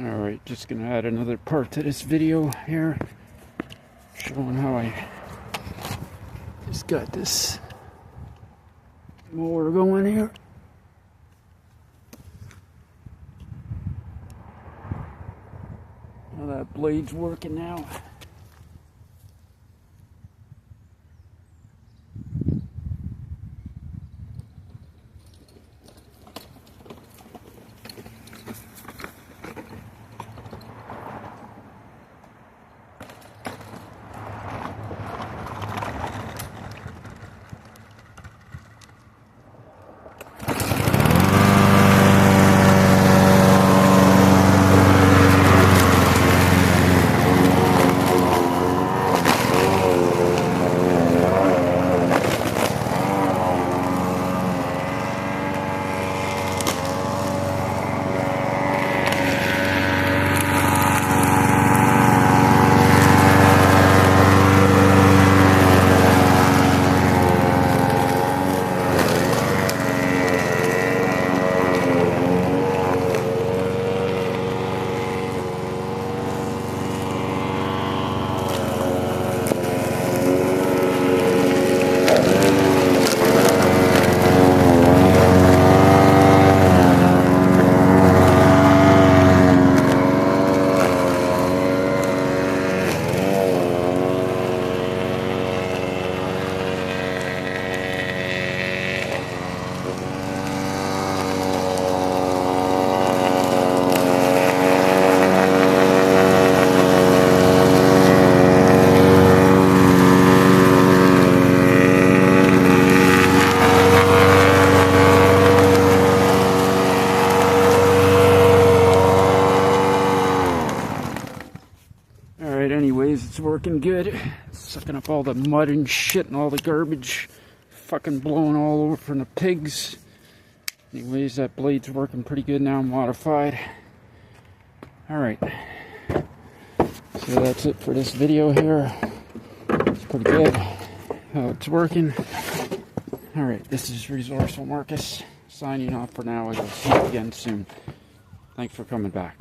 Alright, just gonna add another part to this video here, showing how I just got this mower going here. Now that blade's working now. Anyways, it's working good. It's sucking up all the mud and shit and all the garbage fucking blowing all over from the pigs. Anyways, that blade's working pretty good now, modified. Alright, so that's it for this video here. It's pretty good how it's working. Alright, this is Resourceful Marcus signing off for now. I will see you again soon. Thanks for coming back.